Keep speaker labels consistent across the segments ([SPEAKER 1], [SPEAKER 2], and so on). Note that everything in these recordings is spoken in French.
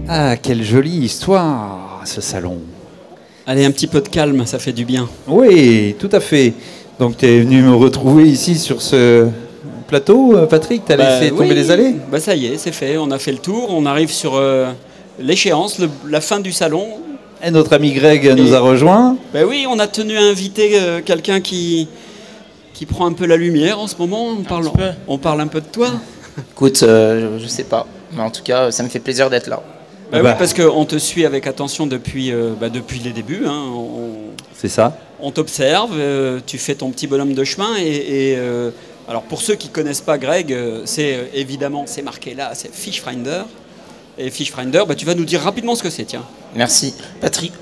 [SPEAKER 1] Ah, quelle jolie histoire, ce salon.
[SPEAKER 2] Allez, un petit peu de calme, ça fait du bien.
[SPEAKER 1] Oui, tout à fait. Donc tu es venu me retrouver ici sur ce plateau, Patrick. Tu as laissé tomber les allées.
[SPEAKER 2] Ça y est, c'est fait. On a fait le tour. On arrive sur l'échéance, la fin du salon.
[SPEAKER 1] Et notre ami Greg nous a rejoint.
[SPEAKER 2] Oui, on a tenu à inviter quelqu'un qui prend un peu la lumière en ce moment. On parle un peu de toi.
[SPEAKER 3] Écoute, je sais pas. Mais en tout cas, ça me fait plaisir d'être là.
[SPEAKER 2] Oui, parce qu'on te suit avec attention depuis les débuts. Hein.
[SPEAKER 1] C'est ça.
[SPEAKER 2] On t'observe, tu fais ton petit bonhomme de chemin. Alors pour ceux qui ne connaissent pas Greg, c'est évidemment, c'est marqué là, c'est FishFinder. Et FishFinder, tu vas nous dire rapidement ce que c'est, tiens.
[SPEAKER 3] Merci. Patrick,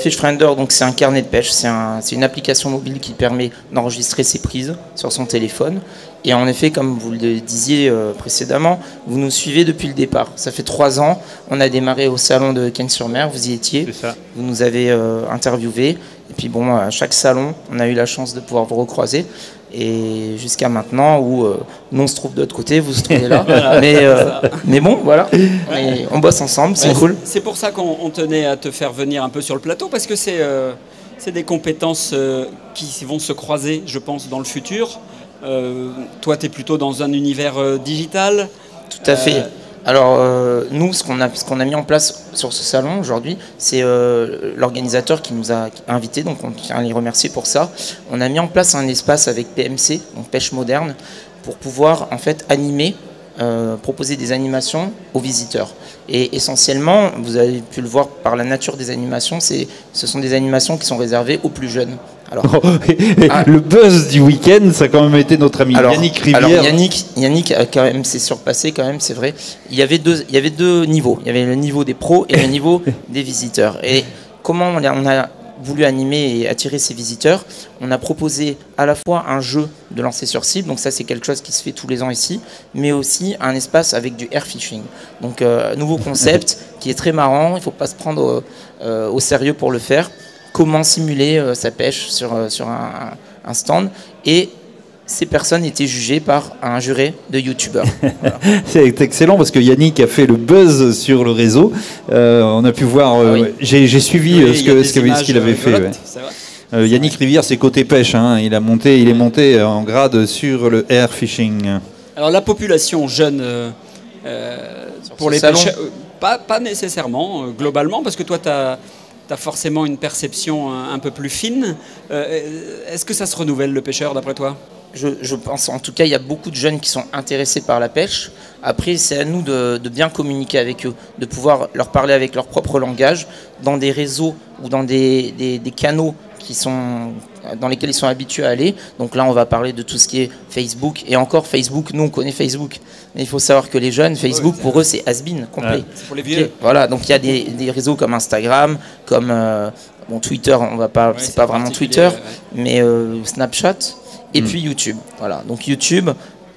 [SPEAKER 3] FishFinder, donc c'est un carnet de pêche, c'est une application mobile qui permet d'enregistrer ses prises sur son téléphone. Et en effet, comme vous le disiez précédemment, vous nous suivez depuis le départ. Ça fait 3 ans, on a démarré au salon de Cannes-sur-Mer, vous y étiez,
[SPEAKER 1] c'est ça.
[SPEAKER 3] Vous nous avez interviewé. Et puis bon, à chaque salon, on a eu la chance de pouvoir vous recroiser. Et jusqu'à maintenant, où nous on se trouve de l'autre côté, vous se trouvez là. Voilà, mais bon, voilà, et on bosse ensemble, c'est cool.
[SPEAKER 2] C'est pour ça qu'on tenait à te faire venir un peu sur le plateau, parce que c'est des compétences qui vont se croiser, je pense, dans le futur. Toi, tu es plutôt dans un univers digital.
[SPEAKER 3] Tout à fait. Alors, nous, ce qu'on a mis en place sur ce salon aujourd'hui, c'est l'organisateur qui nous a invités, donc on tient à les remercier pour ça. On a mis en place un espace avec PMC, donc Pêche Moderne, pour pouvoir en fait animer, proposer des animations aux visiteurs. Et essentiellement, vous avez pu le voir par la nature des animations, ce sont des animations qui sont réservées aux plus jeunes. Alors,
[SPEAKER 1] le buzz du week-end, ça a quand même été notre ami Yannick Rivière.
[SPEAKER 3] Alors Yannick a quand même s'est surpassé, quand même, c'est vrai. Il y avait deux niveaux. Il y avait le niveau des pros et le niveau des visiteurs. Et comment on a voulu animer et attirer ces visiteurs? On a proposé à la fois un jeu de lancer sur cible, donc ça c'est quelque chose qui se fait tous les ans ici, mais aussi un espace avec du air fishing. Donc nouveau concept qui est très marrant. Il ne faut pas se prendre au sérieux pour le faire. Comment simuler sa pêche sur un stand, et ces personnes étaient jugées par un jury de youtubeurs. Voilà.
[SPEAKER 1] C'est excellent parce que Yannick a fait le buzz sur le réseau. On a pu voir, j'ai suivi ce qu'il avait fait. Ouais. Yannick Rivière, c'est côté pêche, hein. Il est monté en grade sur le air fishing.
[SPEAKER 2] Alors la population jeune, pour les pêcheurs, pas nécessairement, globalement, parce que toi tu as forcément une perception un peu plus fine. Est-ce que ça se renouvelle, le pêcheur, d'après toi ?
[SPEAKER 3] Je pense, en tout cas, il y a beaucoup de jeunes qui sont intéressés par la pêche. Après, c'est à nous de bien communiquer avec eux, de pouvoir leur parler avec leur propre langage, dans des réseaux ou dans des canaux dans lesquels ils sont habitués à aller. Donc là, on va parler de tout ce qui est Facebook. Et encore, Facebook, nous, on connaît Facebook. Mais il faut savoir que les jeunes, Facebook, pour eux, c'est has-been, complet.
[SPEAKER 2] C'est pour les vieux.
[SPEAKER 3] Okay. Voilà, donc il y a des réseaux comme Instagram, comme Twitter, c'est pas vraiment Twitter, mais Snapchat, et puis YouTube. Voilà, donc YouTube,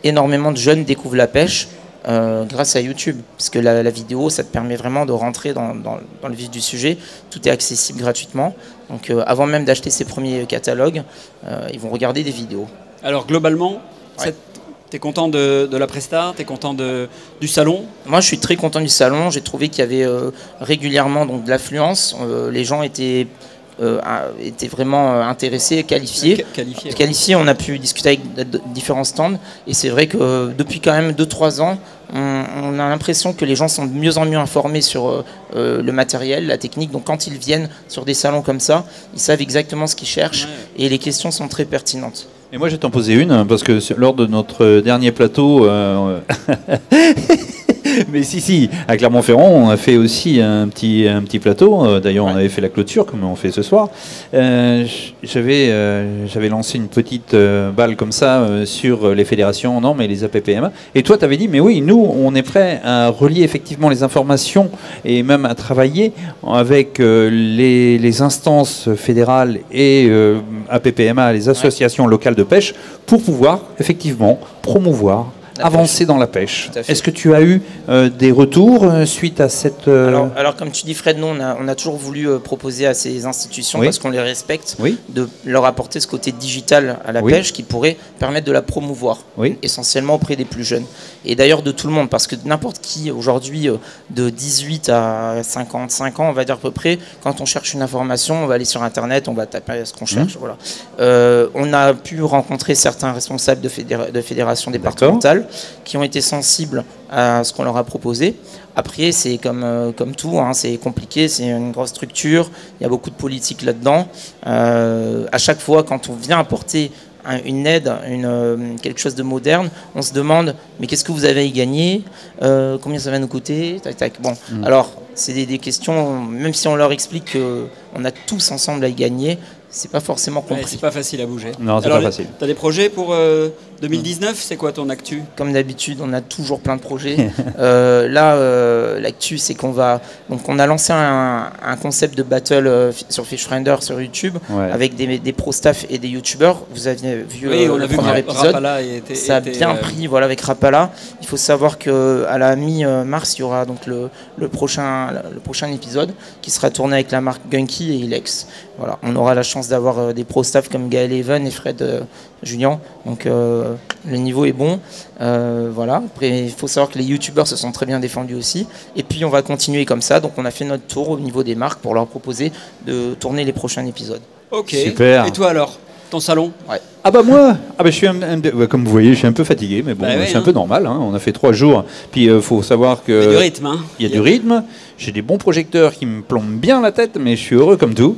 [SPEAKER 3] énormément de jeunes découvrent la pêche grâce à YouTube, parce que la vidéo, ça te permet vraiment de rentrer dans le vif du sujet. Tout est accessible gratuitement. Donc avant même d'acheter ses premiers catalogues, ils vont regarder des vidéos.
[SPEAKER 2] Alors globalement, t'es content de la presta, t'es content du salon?
[SPEAKER 3] Moi, je suis très content du salon. J'ai trouvé qu'il y avait régulièrement de l'affluence. Les gens étaient vraiment intéressés, qualifiés. Qualifiés, on a pu discuter avec différents stands. Et c'est vrai que depuis quand même 2-3 ans, on a l'impression que les gens sont de mieux en mieux informés sur le matériel, la technique. Donc quand ils viennent sur des salons comme ça, ils savent exactement ce qu'ils cherchent, et les questions sont très pertinentes.
[SPEAKER 1] Et moi, je vais t'en poser une, parce que lors de notre dernier plateau, mais si, à Clermont-Ferrand, on a fait aussi un petit plateau. D'ailleurs, on avait fait la clôture, comme on fait ce soir. J'avais lancé une petite balle comme ça sur les fédérations, non, mais les APPMA. Et toi, tu avais dit, mais oui, nous, on est prêt à relier effectivement les informations et même à travailler avec les instances fédérales et APPMA, les associations locales de pêche, pour pouvoir effectivement promouvoir avancer dans la pêche. Est-ce que tu as eu des retours suite à cette...
[SPEAKER 3] Alors, comme tu dis, Fred, nous, on a toujours voulu proposer à ces institutions, parce qu'on les respecte, de leur apporter ce côté digital à la pêche qui pourrait permettre de la promouvoir, essentiellement auprès des plus jeunes. Et d'ailleurs de tout le monde, parce que n'importe qui, aujourd'hui, de 18 à 55 ans, on va dire à peu près, quand on cherche une information, on va aller sur Internet, on va taper ce qu'on cherche. Voilà. On a pu rencontrer certains responsables de fédérations départementales qui ont été sensibles à ce qu'on leur a proposé. Après, c'est comme tout, hein, c'est compliqué, c'est une grosse structure, il y a beaucoup de politique là-dedans. À chaque fois, quand on vient apporter une aide, quelque chose de moderne, on se demande mais qu'est-ce que vous avez à y gagner, combien ça va nous coûter, tac, tac. Bon, alors c'est des questions, même si on leur explique qu'on a tous ensemble à y gagner, c'est pas forcément compris.
[SPEAKER 2] C'est pas facile à bouger.
[SPEAKER 1] Non, c'est pas facile.
[SPEAKER 2] Tu as des projets pour 2019 ? C'est quoi ton actu ?
[SPEAKER 3] Comme d'habitude, on a toujours plein de projets. Là, l'actu, c'est qu'on a lancé un concept de battle sur FishFinder sur YouTube avec des pro staff et des youtubeurs. Vous aviez vu le premier épisode. Ça a bien pris, voilà, avec Rapala. Il faut savoir qu'à la mi-mars, il y aura donc le prochain épisode qui sera tourné avec la marque Gunky et Ilex. Voilà, on aura la chance d'avoir des pro staff comme Gaël Even et Fred Julien. Donc le niveau est bon. Voilà. Après, il faut savoir que les youtubeurs se sont très bien défendus aussi. Et puis on va continuer comme ça. Donc on a fait notre tour au niveau des marques pour leur proposer de tourner les prochains épisodes.
[SPEAKER 2] Ok.
[SPEAKER 1] Super.
[SPEAKER 2] Et toi alors ? Ton salon ?
[SPEAKER 1] Ah bah moi, je suis comme vous voyez, je suis un peu fatigué, mais bon, c'est un peu normal. Hein. On a fait 3 jours. Puis faut savoir que
[SPEAKER 2] il y a du rythme. Hein.
[SPEAKER 1] Il y a du rythme. J'ai des bons projecteurs qui me plombent bien la tête, mais je suis heureux comme tout.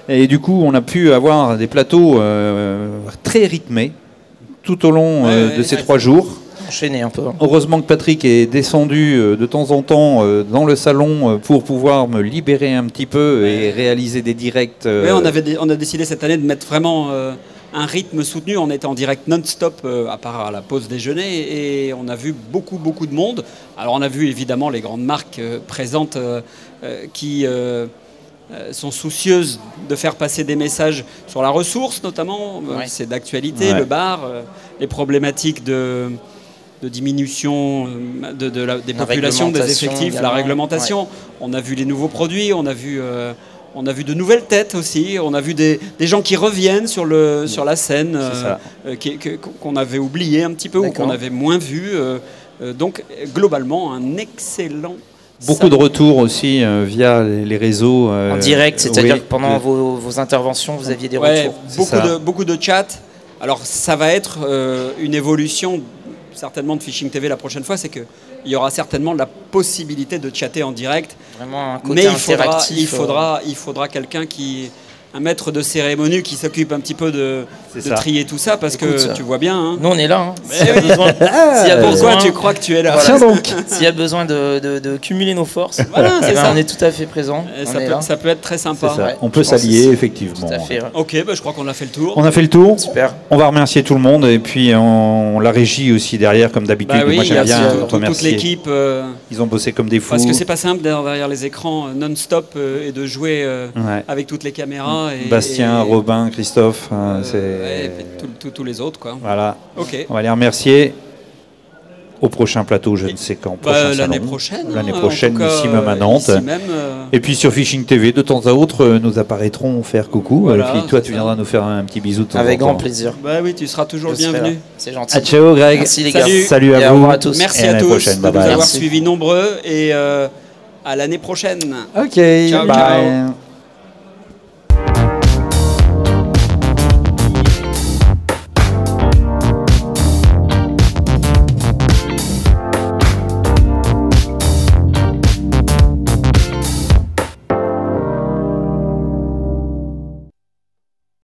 [SPEAKER 1] Et du coup, on a pu avoir des plateaux très rythmés tout au long de ces 3 jours.
[SPEAKER 3] Enchaîné un peu.
[SPEAKER 1] Heureusement que Patrick est descendu de temps en temps dans le salon pour pouvoir me libérer un petit peu et réaliser des directs.
[SPEAKER 2] On a décidé cette année de mettre vraiment un rythme soutenu. On était en direct non-stop à part à la pause déjeuner et on a vu beaucoup de monde. Alors on a vu évidemment les grandes marques présentes qui... sont soucieuses de faire passer des messages sur la ressource notamment, c'est d'actualité, le bar, les problématiques de diminution des populations, des effectifs, également. La réglementation. On a vu les nouveaux produits, on a vu de nouvelles têtes aussi, on a vu des gens qui reviennent sur la scène, qu'on avait oublié un petit peu ou qu'on avait moins vu. Donc globalement, un excellent...
[SPEAKER 1] Beaucoup de retours aussi via les réseaux.
[SPEAKER 3] En direct, c'est-à-dire que pendant vos interventions, vous aviez des retours.
[SPEAKER 2] Beaucoup de chats. Alors ça va être une évolution certainement de Fishing TV la prochaine fois, c'est qu'il y aura certainement la possibilité de chatter en direct.
[SPEAKER 3] Vraiment un côté interactif.
[SPEAKER 2] Il faudra quelqu'un un maître de cérémonie qui s'occupe un petit peu de trier tout ça, parce que tu vois bien. Hein.
[SPEAKER 3] Nous, on est là. Hein.
[SPEAKER 2] Pourquoi tu crois que tu es là ?
[SPEAKER 3] Tiens donc. S'il y a besoin de cumuler nos forces, on est tout à fait présent.
[SPEAKER 2] Ça peut être très sympa.
[SPEAKER 1] On peut s'allier, effectivement.
[SPEAKER 3] Tout à fait,
[SPEAKER 2] Ok, je crois qu'on a fait le tour.
[SPEAKER 1] On a fait le tour.
[SPEAKER 3] Super.
[SPEAKER 1] On va remercier tout le monde et puis on la régie aussi derrière, comme d'habitude. Moi, j'aime bien remercier
[SPEAKER 2] toute l'équipe.
[SPEAKER 1] Ils ont bossé comme des fous.
[SPEAKER 2] Parce que c'est pas simple d'être derrière les écrans non-stop et de jouer avec toutes les caméras.
[SPEAKER 1] Bastien, Robin, Christophe,
[SPEAKER 2] tous les autres, quoi.
[SPEAKER 1] Voilà.
[SPEAKER 2] Ok.
[SPEAKER 1] On va les remercier. Au prochain plateau, je ne sais quand.
[SPEAKER 2] L'année prochaine.
[SPEAKER 1] L'année prochaine, ici même à Nantes. Et puis sur Fishing TV, de temps à autre, nous apparaîtrons faire coucou. Voilà, et puis toi, tu viendras nous faire un petit bisou.
[SPEAKER 3] Avec grand plaisir.
[SPEAKER 2] Oui, tu seras toujours le bienvenu.
[SPEAKER 3] C'est gentil.
[SPEAKER 1] Ciao, Greg.
[SPEAKER 3] Merci les gars.
[SPEAKER 1] Salut à vous.
[SPEAKER 3] À tous.
[SPEAKER 2] Merci à tous de nous avoir suivis nombreux et à l'année prochaine.
[SPEAKER 1] Ok. Ciao. Bye.